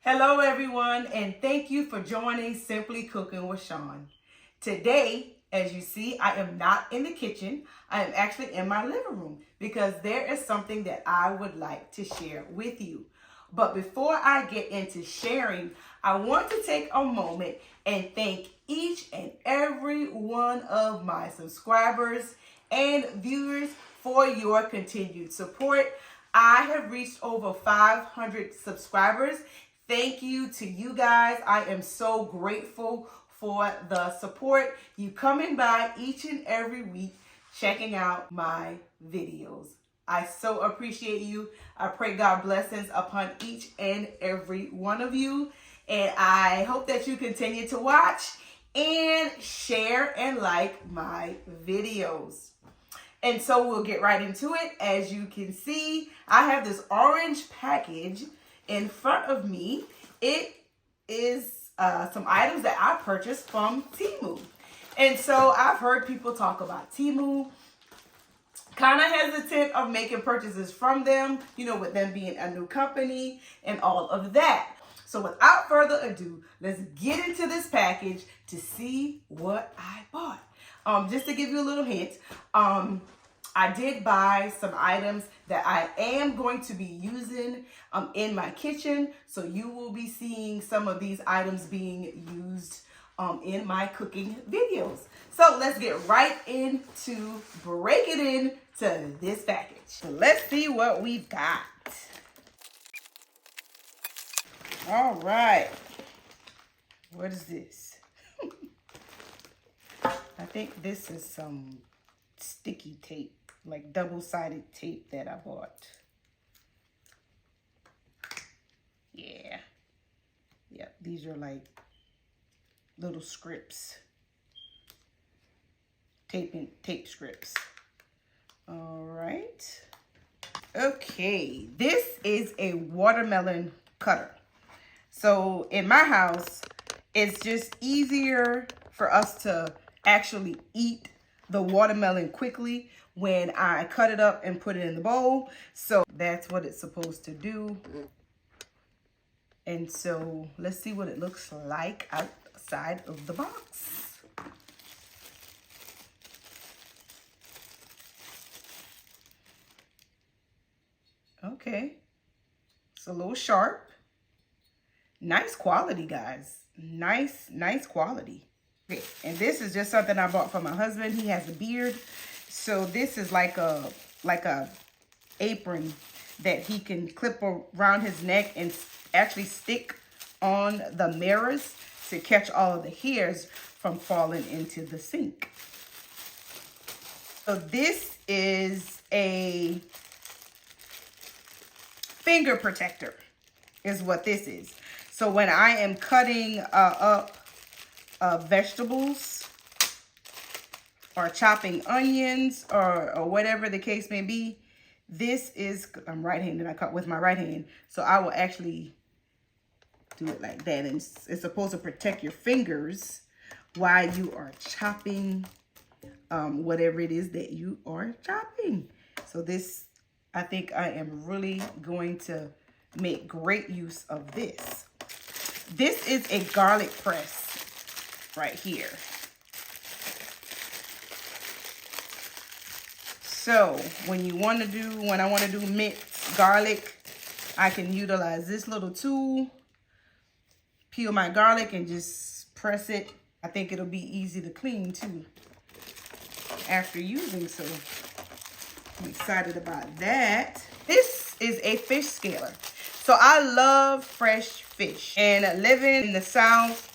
Hello everyone, and thank you for joining Simply Cooking with Shawn. Today, as you see, I am not in the kitchen. I am actually in my living room because there is something that I would like to share with you. But before I get into sharing, I want to take a moment and thank each and every one of my subscribers and viewers for your continued support. I have reached over 500 subscribers. Thank you to you guys. I am so grateful for the support. You coming by each and every week, checking out my videos. I so appreciate you. I pray God blessings upon each and every one of you. And I hope that you continue to watch and share and like my videos. And so we'll get right into it. As you can see, I have this orange package in front of me. It is some items that I purchased from TEMU. And so I've heard people talk about TEMU, kind of hesitant of making purchases from them, with them being a new company and all of that. So without further ado, let's get into this package to see what I bought. Just to give you a little hint, I did buy some items that I am going to be using in my kitchen. So you will be seeing some of these items being used in my cooking videos. So let's get right into breaking into this package. So let's see what we've got. All right. What is this? I think this is some sticky tape, like double-sided tape that I bought. Yeah. Yep, these are like little scripts. Tape scripts. All right. Okay, this is a watermelon cutter. So in my house, it's just easier for us to actually eat the watermelon quickly when I cut it up and put it in the bowl. So that's what it's supposed to do. And so let's see what it looks like outside of the box. Okay, it's a little sharp. Nice quality, guys. Nice quality. Okay. And this is just something I bought for my husband. He has a beard. So this is like a apron that he can clip around his neck and actually stick on the mirrors to catch all of the hairs from falling into the sink. So this is a finger protector is what this is. So when I am cutting up vegetables or chopping onions or whatever the case may be, this is, I'm right-handed, I cut with my right hand. So I will actually do it like that. And it's supposed to protect your fingers while you are chopping whatever it is that you are chopping. So this, I think I am really going to make great use of this. This is a garlic press right here. So when I want to do minced garlic, I can utilize this little tool, peel my garlic and just press it. I think it'll be easy to clean too after using, so I'm excited about that. This is a fish scaler. So I love fresh fish, and living in the South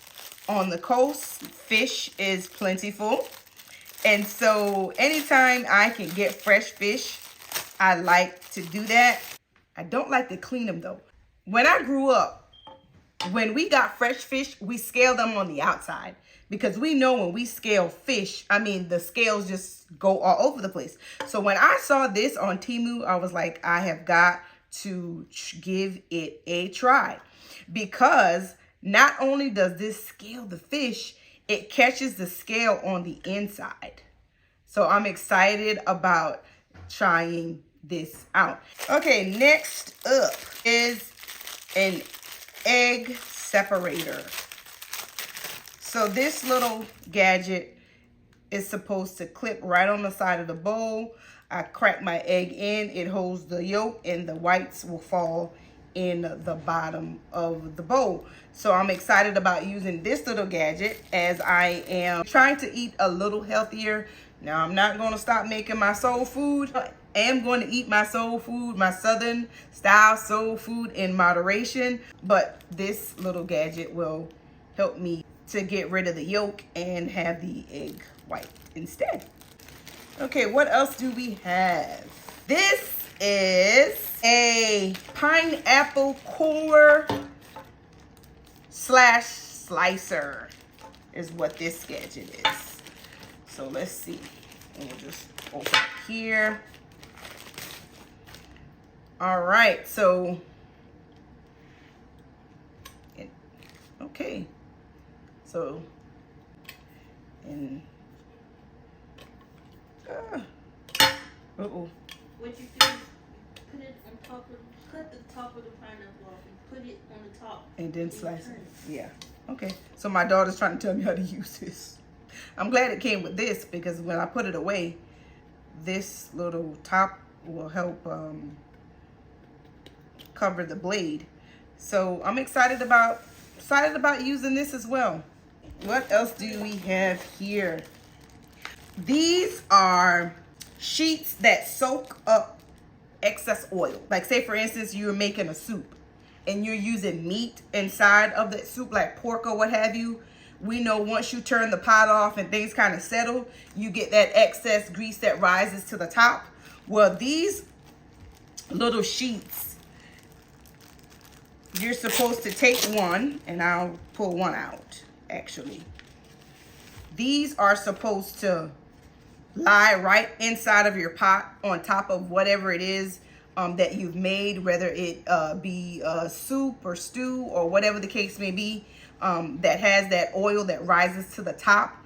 on the coast, fish is plentiful. And so anytime I can get fresh fish, I like to do that. I don't like to clean them though. When I grew up, when we got fresh fish, we scale them on the outside, because we know when we scale fish, I mean, the scales just go all over the place. So when I saw this on TEMU, I was like, I have got to give it a try, because not only does this scale the fish, it catches the scale on the inside. So I'm excited about trying this out. Okay, next up is an egg separator. So this little gadget is supposed to clip right on the side of the bowl. I crack my egg in, it holds the yolk, and the whites will fall in the bottom of the bowl. So I'm excited about using this little gadget as I am trying to eat a little healthier. Now, I'm not going to stop making my soul food. I am going to eat my soul food, my Southern style soul food, in moderation. But this little gadget will help me to get rid of the yolk and have the egg white instead. Okay, what else do we have? This is a pineapple cooler / slicer is what this gadget is. So let's see. And we'll just open it here. All right, so okay. So and uh-oh. What you do, put it on top of, cut the top of the pineapple off and put it on the top. And then slice it. Yeah. Okay. So my daughter's trying to tell me how to use this. I'm glad it came with this because when I put it away, this little top will help cover the blade. So I'm excited about using this as well. What else do we have here? These are sheets that soak up excess oil. Like say for instance, you're making a soup and you're using meat inside of that soup, like pork or what have you. We know once you turn the pot off and things kind of settle, you get that excess grease that rises to the top. Well, these little sheets, you're supposed to take one, and I'll pull one out actually. These are supposed to lie right inside of your pot on top of whatever it is that you've made, whether it be soup or stew or whatever the case may be, that has that oil that rises to the top.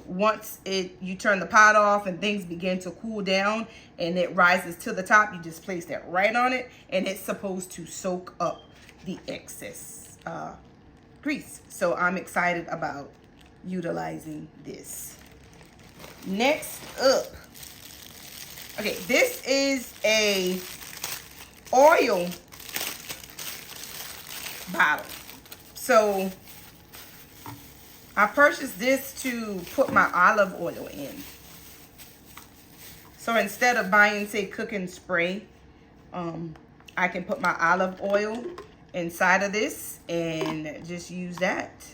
Once you turn the pot off and things begin to cool down and it rises to the top, you just place that right on it, and it's supposed to soak up the excess grease. So I'm excited about utilizing this. Next up, okay, this is a oil bottle. So I purchased this to put my olive oil in. So instead of buying, say, cooking spray, I can put my olive oil inside of this and just use that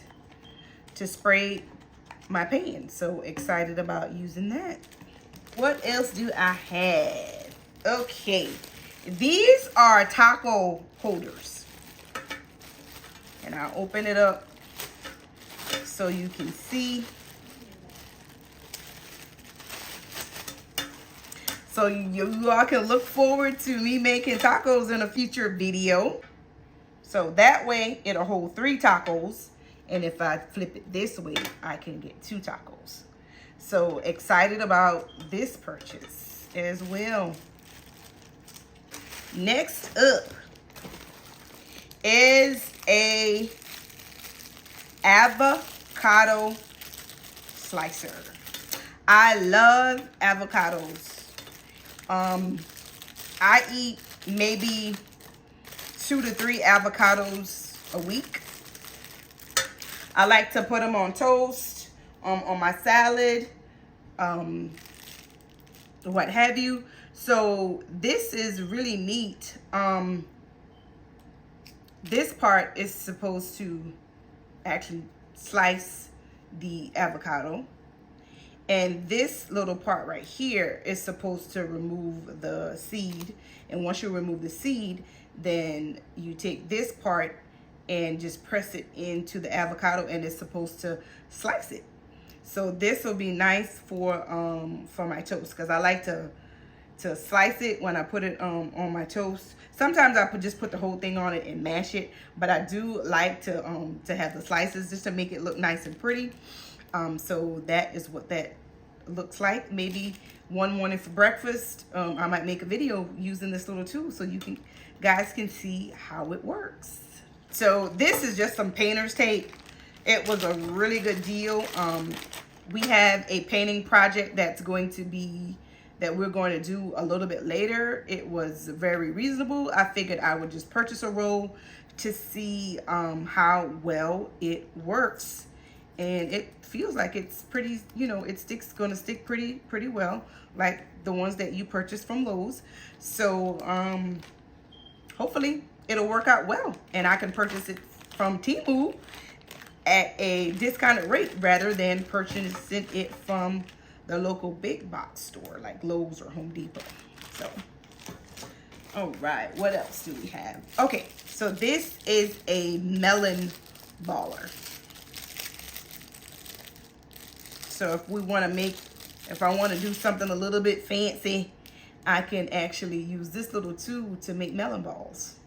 to spray my pan. So excited about using that. What else do I have? Okay, these are taco holders, and I'll open it up so you can see. So you all can look forward to me making tacos in a future video. So that way it'll hold 3 tacos. And if I flip it this way, I can get 2 tacos. So excited about this purchase as well. Next up is a avocado slicer. I love avocados. I eat maybe 2 to 3 avocados a week. I like to put them on toast, on my salad, what have you. So this is really neat. This part is supposed to actually slice the avocado. And this little part right here is supposed to remove the seed. And once you remove the seed, then you take this part and just press it into the avocado, and it's supposed to slice it. So this will be nice for my toast, because I like to slice it when I put it on my toast. Sometimes I just put the whole thing on it and mash it, but I do like to have the slices just to make it look nice and pretty. So that is what that looks like. Maybe one morning for breakfast, I might make a video using this little tool so you guys can see how it works. So this is just some painter's tape. It was a really good deal. We have a painting project that we're going to do a little bit later. It was very reasonable. I figured I would just purchase a roll to see how well it works. And it feels like it's pretty, it's going to stick pretty well, like the ones that you purchased from Lowe's. So hopefully it'll work out well, and I can purchase it from TEMU at a discounted rate rather than purchasing it from the local big box store like Lowe's or Home Depot. So, all right, what else do we have? Okay, so this is a melon baller. So if I want to do something a little bit fancy, I can actually use this little tool to make melon balls.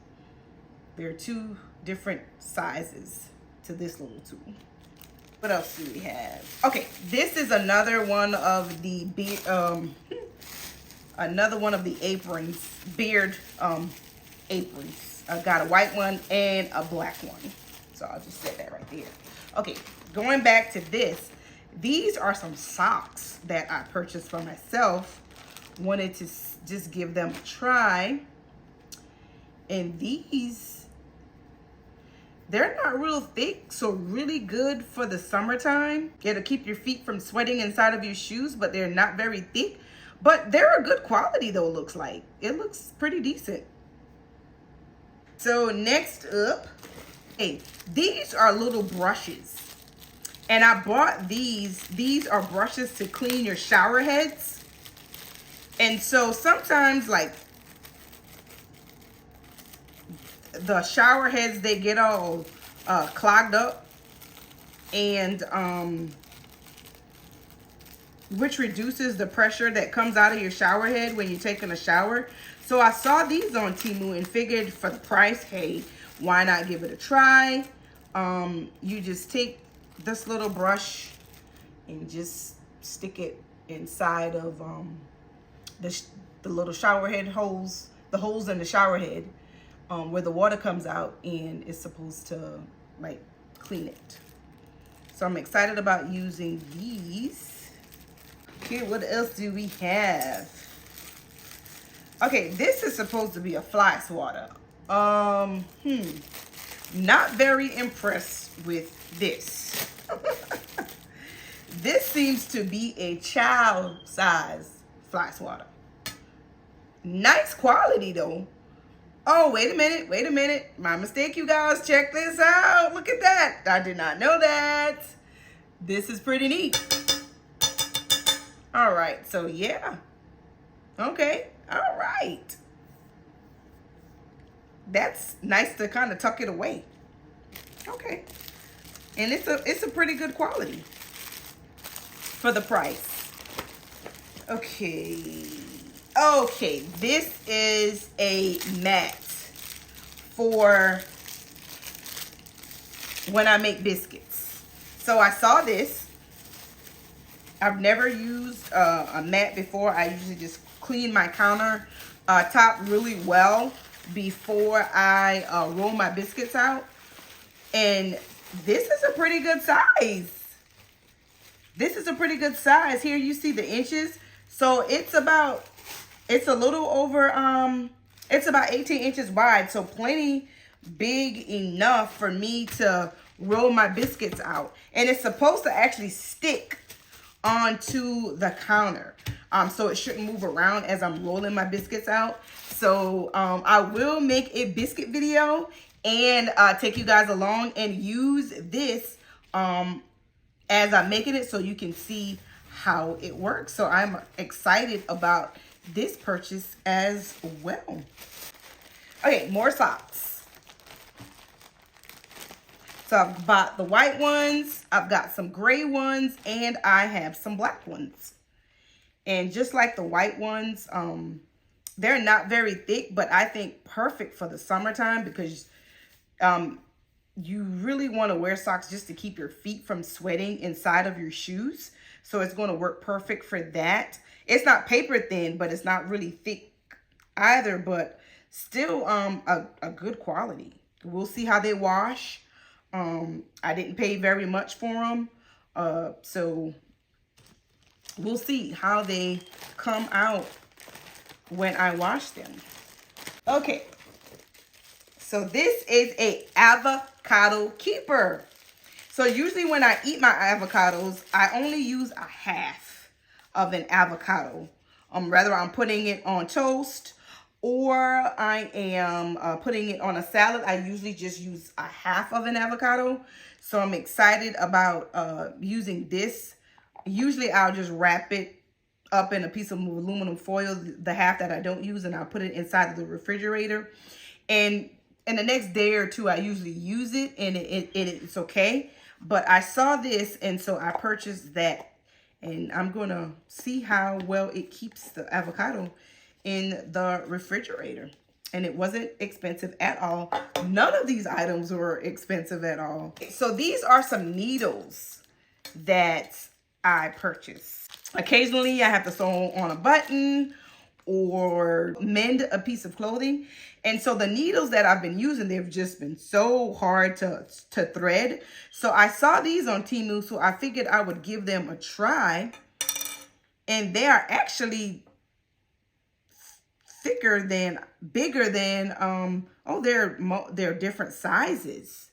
There are 2 different sizes to this little tool. What else do we have? Okay, this is another one of the aprons, beard aprons. I got a white one and a black one. So I'll just set that right there. Okay, going back to this, these are some socks that I purchased for myself. Wanted to just give them a try. And these, they're not real thick, so really good for the summertime. It'll keep your feet from sweating inside of your shoes, but they're not very thick. But they're a good quality though, looks like. It looks pretty decent. So next up, hey, these are little brushes. And I bought these. These are brushes to clean your shower heads. And so sometimes, like, the shower heads, they get all clogged up, and which reduces the pressure that comes out of your shower head when you're taking a shower. So I saw these on TEMU and figured for the price, hey, why not give it a try? You just take this little brush and just stick it inside of the little shower head holes, the holes in the shower head, where the water comes out, and it's supposed to like clean it. So I'm excited about using these. Okay, what else do we have? Okay, this is supposed to be a fly swatter. Not very impressed with this. This seems to be a child size fly swatter. Nice quality though. Oh, wait a minute. My mistake, you guys. Check this out. Look at that. I did not know that. This is pretty neat. All right, so yeah. Okay, all right. That's nice to kind of tuck it away. Okay. And it's a pretty good quality for the price. Okay. Okay, this is a mat for when I make biscuits. So I saw this. I've never used a mat before. I usually just clean my counter top really well before I roll my biscuits out. And this is a pretty good size. This is a pretty good size. Here you see the inches. So it's a little over, it's about 18 inches wide. So plenty big enough for me to roll my biscuits out. And it's supposed to actually stick onto the counter. So it shouldn't move around as I'm rolling my biscuits out. So I will make a biscuit video and take you guys along and use this as I'm making it so you can see how it works. So I'm excited about this purchase as well. Okay, more socks. So I've bought the white ones, I've got some gray ones, and I have some black ones. And just like the white ones, they're not very thick, but I think perfect for the summertime because you really want to wear socks just to keep your feet from sweating inside of your shoes. So it's going to work perfect for that. It's not paper thin, but it's not really thick either, but still a good quality. We'll see how they wash. I didn't pay very much for them. So we'll see how they come out when I wash them. Okay. So this is a avocado keeper. So usually when I eat my avocados, I only use a half of an avocado. Whether I'm putting it on toast or I am putting it on a salad, I usually just use a half of an avocado. So I'm excited about using this. Usually I'll just wrap it up in a piece of aluminum foil, the half that I don't use, and I'll put it inside of the refrigerator. And in the next day or two, I usually use it, and it's okay. But I saw this, and so I purchased that. And I'm going to see how well it keeps the avocado in the refrigerator. And it wasn't expensive at all. None of these items were expensive at all. So these are some needles that I purchased. Occasionally, I have to sew on a button or mend a piece of clothing. And so the needles that I've been using, they've just been so hard to thread. So I saw these on TEMU, so I figured I would give them a try. And they are actually bigger than, they're different sizes.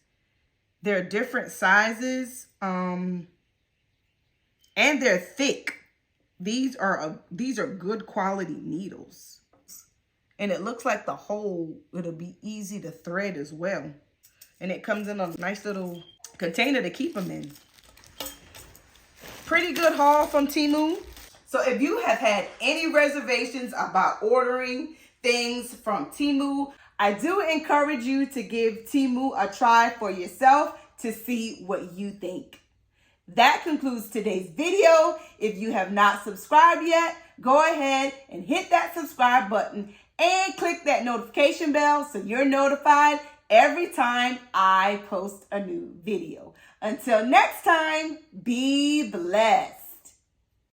They're different sizes, and they're thick. These are good quality needles. And it looks like the hole, it'll be easy to thread as well. And it comes in a nice little container to keep them in. Pretty good haul from TEMU. So if you have had any reservations about ordering things from TEMU, I do encourage you to give TEMU a try for yourself to see what you think. That concludes today's video. If you have not subscribed yet, go ahead and hit that subscribe button and click that notification bell so you're notified every time I post a new video. Until next time, be blessed.